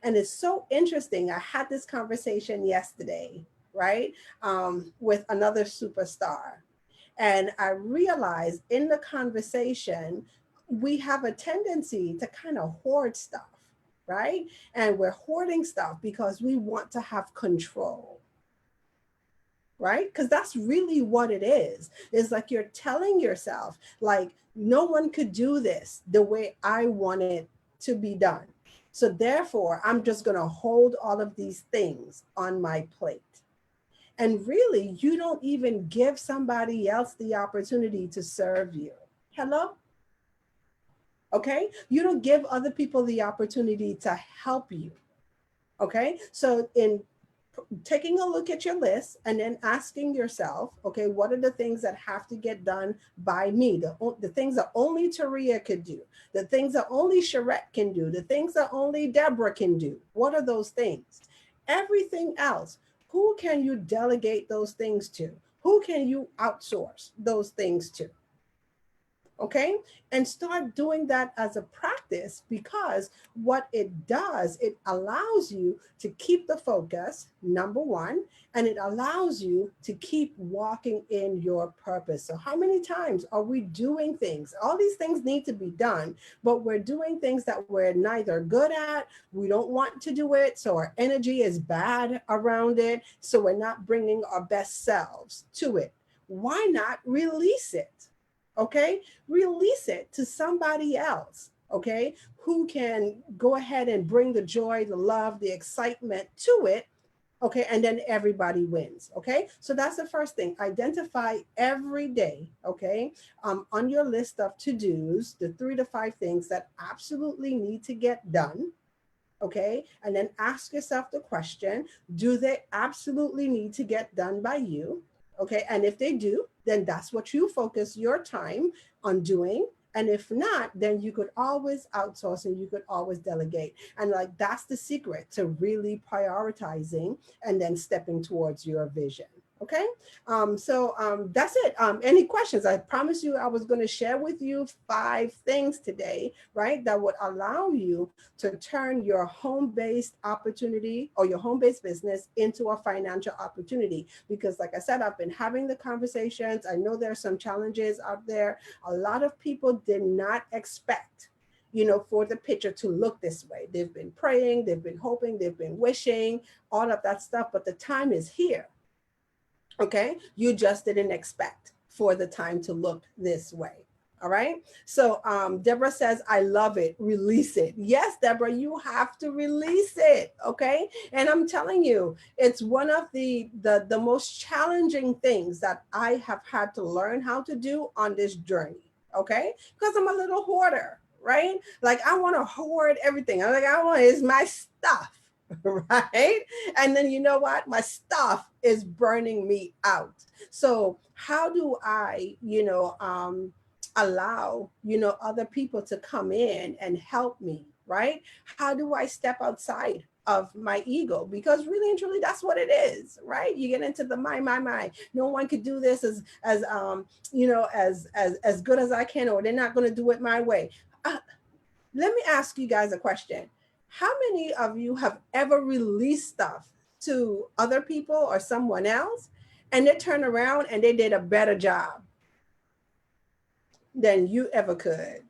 And it's so interesting. I had this conversation yesterday, right, with another superstar. And I realized in the conversation, we have a tendency to kind of hoard stuff, right? And we're hoarding stuff because we want to have control, right? Because that's really what it is. It's like you're telling yourself, like, no one could do this the way I want it to be done. So therefore, I'm just going to hold all of these things on my plate. And really, you don't even give somebody else the opportunity to serve you. Hello? Okay? You don't give other people the opportunity to help you. Okay? So in taking a look at your list and then asking yourself, okay, what are the things that have to get done by me? The things that only Taria could do, the things that only Charette can do, the things that only Deborah can do. What are those things? Everything else, who can you delegate those things to? Who can you outsource those things to? Okay, and start doing that as a practice, because what it does, it allows you to keep the focus, number one, and it allows you to keep walking in your purpose. So how many times are we doing things? All these things need to be done, but we're doing things that we're neither good at, we don't want to do it, so our energy is bad around it, so we're not bringing our best selves to it. Why not release it? Okay, release it to somebody else, okay, who can go ahead and bring the joy, the love, the excitement to it, okay, and then everybody wins, okay? So that's the first thing. Identify every day, okay, on your list of to-dos, the 3 to 5 things that absolutely need to get done, okay? And then ask yourself the question, do they absolutely need to get done by you? Okay, and if they do, then that's what you focus your time on doing. And if not, then you could always outsource and you could always delegate. And like, that's the secret to really prioritizing and then stepping towards your vision. Okay, so that's it. Any questions? I promised you I was going to share with you 5 things today, right, that would allow you to turn your home-based opportunity or your home-based business into a financial opportunity. Because like I said, I've been having the conversations. I know there are some challenges out there. A lot of people did not expect, you know, for the picture to look this way. They've been praying, they've been hoping, they've been wishing, all of that stuff, but the time is here. Okay, you just didn't expect for the time to look this way. All right, so Deborah says, I love it, release it. Yes, Deborah, you have to release it. Okay, and I'm telling you, it's one of the most challenging things that I have had to learn how to do on this journey. Okay, because I'm a little hoarder, right? Like, I want to hoard everything. I'm like, I want, it's my stuff. Right? And then you know what? My stuff is burning me out. So how do I, allow, other people to come in and help me, right? How do I step outside of my ego? Because really and truly, that's what it is, right? You get into the my. No one could do this as good as I can, or they're not going to do it my way. Let me ask you guys a question. How many of you have ever released stuff to other people or someone else, and they turn around and they did a better job than you ever could?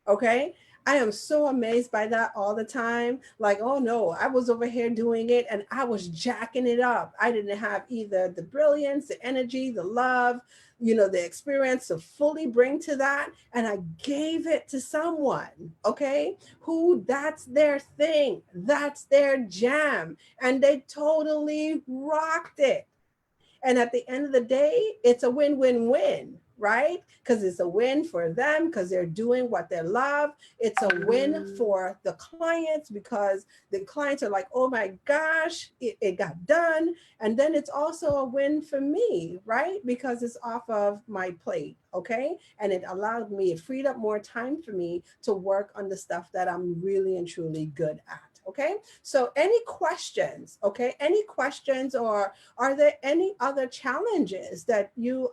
Okay. I am so amazed by that all the time. Like, oh no, I was over here doing it and I was jacking it up. I didn't have either the brilliance, the energy, the love, the experience to fully bring to that. And I gave it to someone, okay, who that's their thing, that's their jam. And they totally rocked it. And at the end of the day, it's a win-win-win, right? Because it's a win for them because they're doing what they love. It's a win for the clients because the clients are like, oh my gosh, it got done. And then it's also a win for me, right? Because it's off of my plate, okay? And it allowed me, it freed up more time for me to work on the stuff that I'm really and truly good at. Okay, so any questions? Okay, any questions, or are there any other challenges that you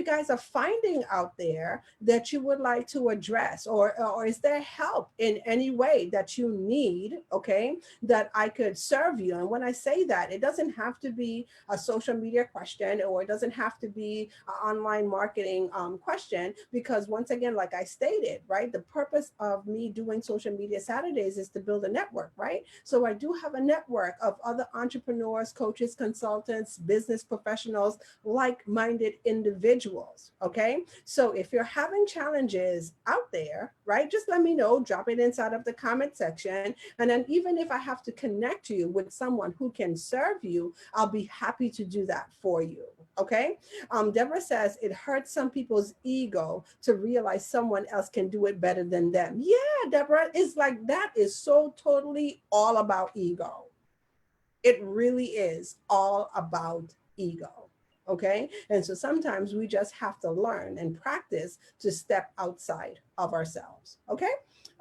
guys are finding out there that you would like to address, or is there help in any way that you need? Okay, that I could serve you. And when I say that, it doesn't have to be a social media question, or it doesn't have to be an online marketing question, because once again, like I stated, right, the purpose of me doing social media Saturdays is to build a network, right? So I do have a network of other entrepreneurs, coaches, consultants, business professionals, like-minded individuals, okay? So if you're having challenges out there, right, just let me know, drop it inside of the comment section. And then even if I have to connect you with someone who can serve you, I'll be happy to do that for you, okay? Deborah says it hurts some people's ego to realize someone else can do it better than them. Yeah, Deborah, it's like that is so totally all about ego. It really is all about ego. Okay. And so sometimes we just have to learn and practice to step outside of ourselves. Okay.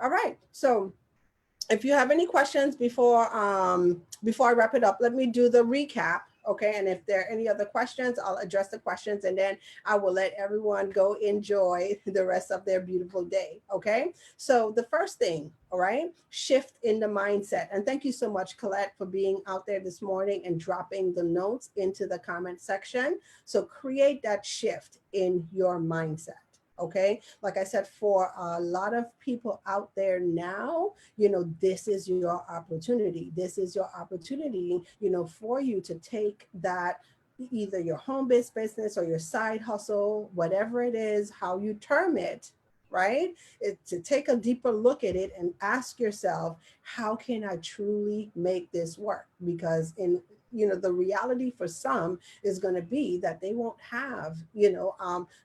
All right. So if you have any questions before I wrap it up, let me do the recap. Okay, and if there are any other questions, I'll address the questions, and then I will let everyone go enjoy the rest of their beautiful day. Okay, so the first thing, all right, shift in the mindset. And thank you so much, Colette, for being out there this morning and dropping the notes into the comment section. So create that shift in your mindset. Okay, like I said, for a lot of people out there now, this is your opportunity. This is your opportunity, for you to take that, either your home-based business or your side hustle, whatever it is, how you term it, right? To take a deeper look at it and ask yourself, how can I truly make this work? Because the reality for some is going to be that they won't have,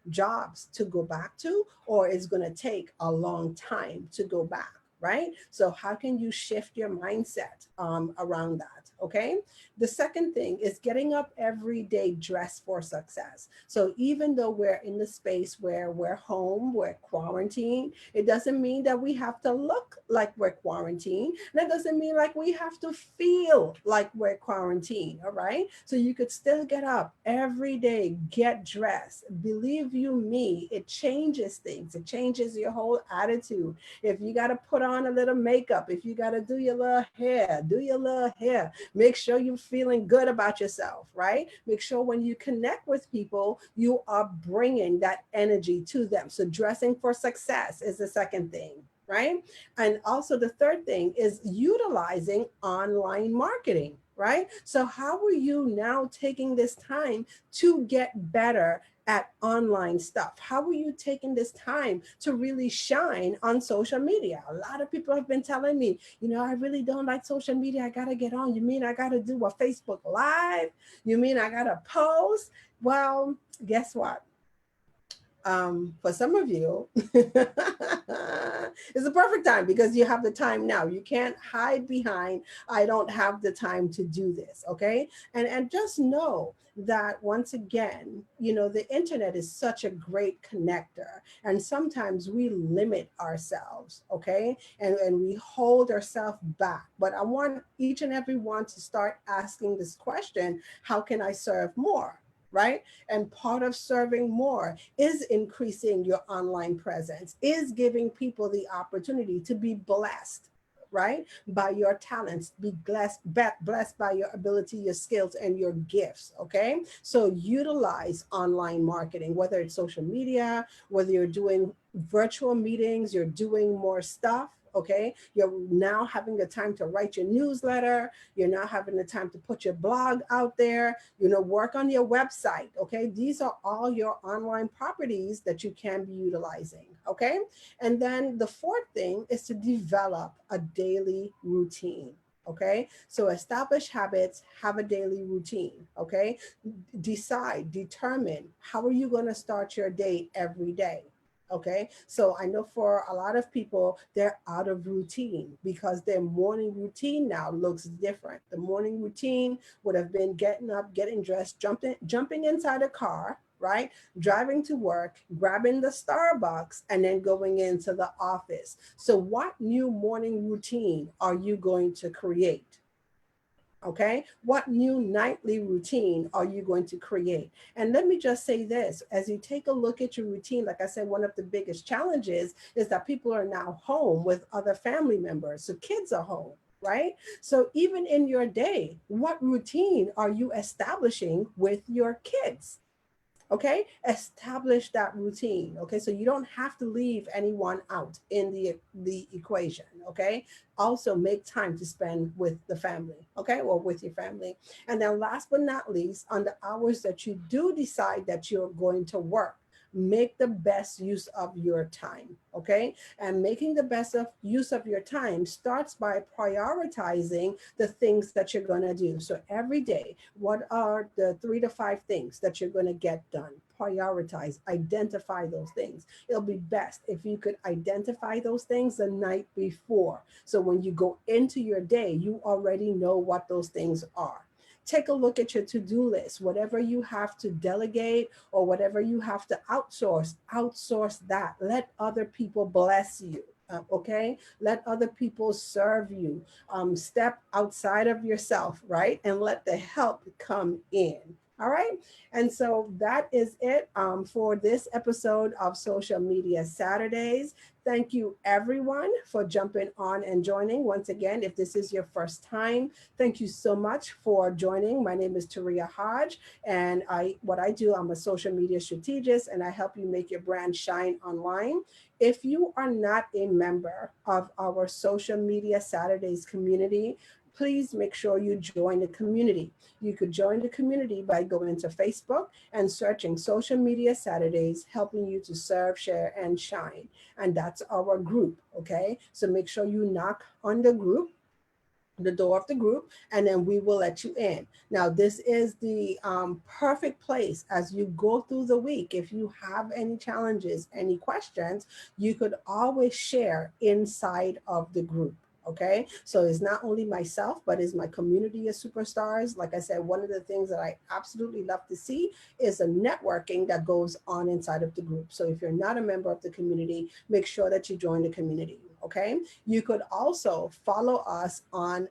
jobs to go back to, or it's going to take a long time to go back, right? So how can you shift your mindset around that? Okay. The second thing is getting up every day dressed for success. So even though we're in the space where we're home, we're quarantined, it doesn't mean that we have to look like we're quarantined. That doesn't mean like we have to feel like we're quarantined. All right. So you could still get up every day, get dressed. Believe you me, it changes things. It changes your whole attitude. If you got to put on a little makeup, if you got to do your little hair, do your little hair. Make sure you're feeling good about yourself, right? Make sure when you connect with people, you are bringing that energy to them. So dressing for success is the second thing, right? And also the third thing is utilizing online marketing, right? So how are you now taking this time to get better at online stuff? How are you taking this time to really shine on social media? A lot of people have been telling me, I really don't like social media. I got to get on. You mean I got to do a Facebook Live? You mean I got to post? Well, guess what? For some of you, it's a perfect time because you have the time now. You can't hide behind, I don't have the time to do this, okay? And just know that once again, the internet is such a great connector. And sometimes we limit ourselves, okay? And we hold ourselves back. But I want each and every one to start asking this question, how can I serve more? Right? And part of serving more is increasing your online presence, is giving people the opportunity to be blessed, right? By your talents, be blessed by your ability, your skills, and your gifts. Okay. So utilize online marketing, whether it's social media, whether you're doing virtual meetings, you're doing more stuff. Okay. You're now having the time to write your newsletter. You're now having the time to put your blog out there, work on your website. Okay. These are all your online properties that you can be utilizing. Okay. And then the fourth thing is to develop a daily routine. Okay. So establish habits, have a daily routine. Okay. Determine how are you going to start your day every day. Okay. So I know for a lot of people, they're out of routine because their morning routine now looks different. The morning routine would have been getting up, getting dressed, jumping inside a car, right? Driving to work, grabbing the Starbucks, and then going into the office. So, what new morning routine are you going to create? Okay, what new nightly routine are you going to create? And let me just say this, as you take a look at your routine, like I said, one of the biggest challenges is that people are now home with other family members. So kids are home, right? So even in your day, what routine are you establishing with your kids? Okay, establish that routine. Okay, so you don't have to leave anyone out in the equation. Okay, also make time to spend with the family. Okay, or with your family. And then last but not least, on the hours that you do decide that you're going to work, make the best use of your time. Okay, and making the best of use of your time starts by prioritizing the things that you're going to do. So every day, what are the 3 to 5 things that you're going to get done? Prioritize, identify those things. It'll be best if you could identify those things the night before. So when you go into your day, you already know what those things are. Take a look at your to-do list. Whatever you have to delegate or whatever you have to outsource that. Let other people bless you. Okay, let other people serve you. Step outside of yourself, right, and let the help come in. All right, and so that is it for this episode of Social Media Saturdays. Thank you everyone for jumping on and joining. Once again, if this is your first time, thank you so much for joining. My name is Taria Hodge, and what I do, I'm a social media strategist, and I help you make your brand shine online. If you are not a member of our Social Media Saturdays community, please make sure you join the community. You could join the community by going to Facebook and searching Social Media Saturdays, helping you to serve, share, and shine. And that's our group, okay? So make sure you knock on the door of the group, and then we will let you in. Now, this is the perfect place as you go through the week. If you have any challenges, any questions, you could always share inside of the group. Okay, so it's not only myself, but it's my community of superstars. Like I said, one of the things that I absolutely love to see is the networking that goes on inside of the group. So if you're not a member of the community, make sure that you join the community. Okay, you could also follow us on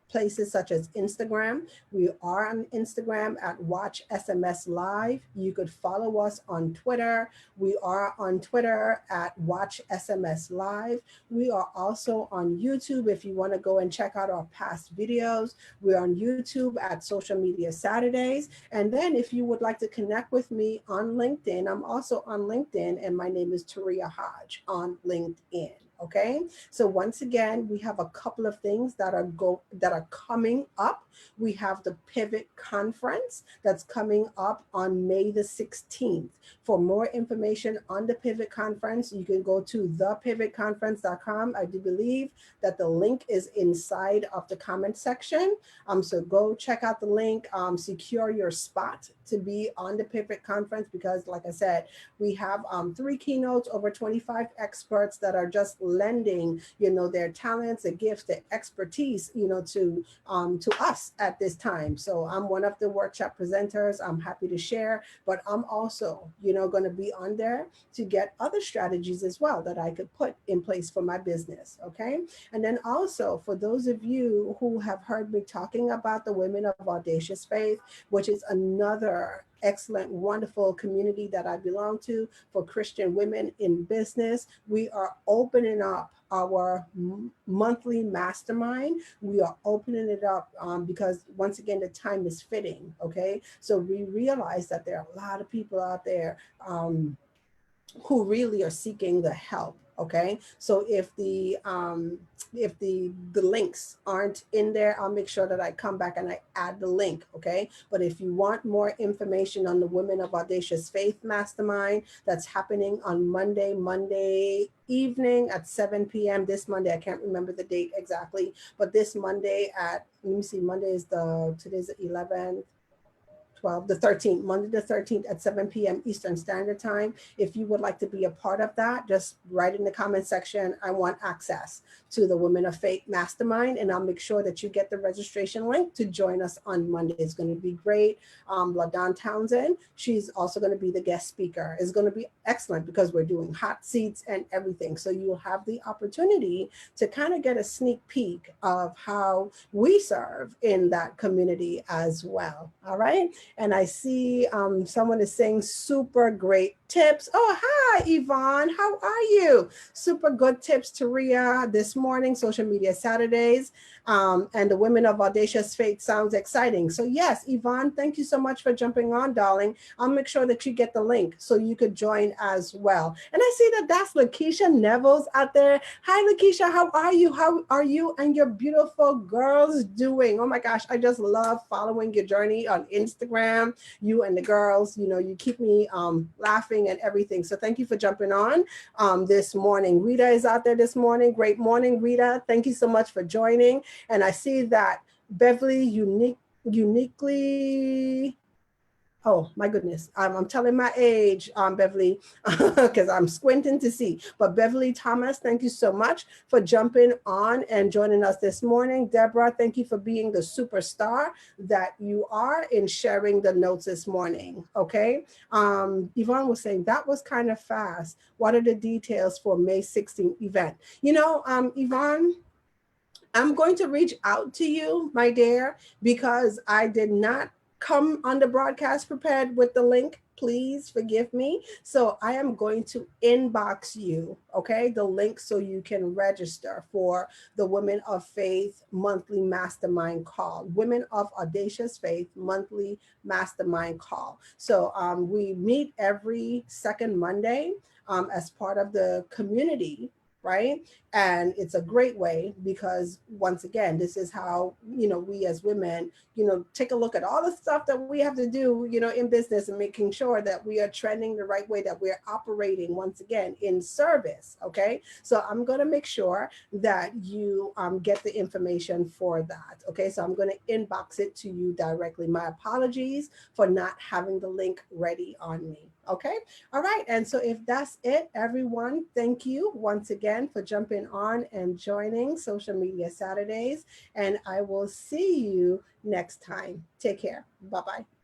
places such as Instagram. We are on Instagram at Watch SMS Live. You could follow us on Twitter. We are on Twitter at Watch SMS Live. We are also on YouTube if you want to go and check out our past videos. We're on YouTube at Social Media Saturdays. And then if you would like to connect with me on LinkedIn, I'm also on LinkedIn, and my name is Taria Hodge on LinkedIn. Okay, so once again, we have a couple of things that are coming up. We have the Pivot Conference that's coming up on May the 16th. For more information on the Pivot Conference, you can go to thepivotconference.com. I do believe that the link is inside of the comment section. So go check out the link, secure your spot to be on the Pivot Conference, because like I said, we have 3 keynotes, over 25 experts that are just lending, their talents, their gifts, their expertise, to us at this time. So I'm one of the workshop presenters. I'm happy to share, but I'm also, going to be on there to get other strategies as well that I could put in place for my business. Okay. And then also for those of you who have heard me talking about the Women of Audacious Faith, which is another excellent, wonderful community that I belong to for Christian women in business. We are opening up our monthly mastermind. We are opening it up because once again, the time is fitting. Okay. So we realize that there are a lot of people out there who really are seeking the help. Okay, so if the links aren't in there, I'll make sure that I come back and I add the link. Okay, but if you want more information on the Women of Audacious Faith Mastermind that's happening on Monday evening at 7 p.m. This Monday, I can't remember the date exactly, but this Monday at, let me see, Monday is today's the 11th, 12, the 13th, Monday the 13th at 7 p.m. Eastern Standard Time. If you would like to be a part of that, just write in the comment section, I want access to the Women of Faith Mastermind, and I'll make sure that you get the registration link to join us on Monday. It's going to be great. LaDon Townsend, she's also going to be the guest speaker. It's going to be excellent because we're doing hot seats and everything. So you'll have the opportunity to kind of get a sneak peek of how we serve in that community as well. All right. And I see someone is saying super great tips. Oh, hi, Yvonne. How are you? Super good tips, Taria, this morning, Social Media Saturdays. And the Women of Audacious Faith sounds exciting. So yes, Yvonne, thank you so much for jumping on, darling. I'll make sure that you get the link so you could join as well. And I see that that's Lakeisha Neville's out there. Hi, Lakeisha. How are you? How are you and your beautiful girls doing? Oh my gosh, I just love following your journey on Instagram. You and the girls, you keep me laughing and everything. So thank you for jumping on this morning. Rita is out there this morning. Great morning, Rita. Thank you so much for joining. And I see that Beverly uniquely, oh my goodness, I'm telling my age, Beverly, because I'm squinting to see. But Beverly Thomas, thank you so much for jumping on and joining us this morning. Deborah, thank you for being the superstar that you are in sharing the notes this morning. Okay. Yvonne was saying that was kind of fast. What are the details for May 16th event? Yvonne, I'm going to reach out to you, my dear, because I did not come on the broadcast prepared with the link. Please forgive me. So I am going to inbox you, okay, the link so you can register for the Women of Faith monthly mastermind call, Women of Audacious Faith monthly mastermind call. So we meet every second Monday as part of the community, right? And it's a great way because once again, this is how, we as women, take a look at all the stuff that we have to do, in business and making sure that we are trending the right way, that we're operating once again in service. Okay. So I'm going to make sure that you get the information for that. Okay. So I'm going to inbox it to you directly. My apologies for not having the link ready on me. Okay. All right. And so if that's it, everyone, thank you once again for jumping on and joining Social Media Saturdays. And I will see you next time. Take care. Bye-bye.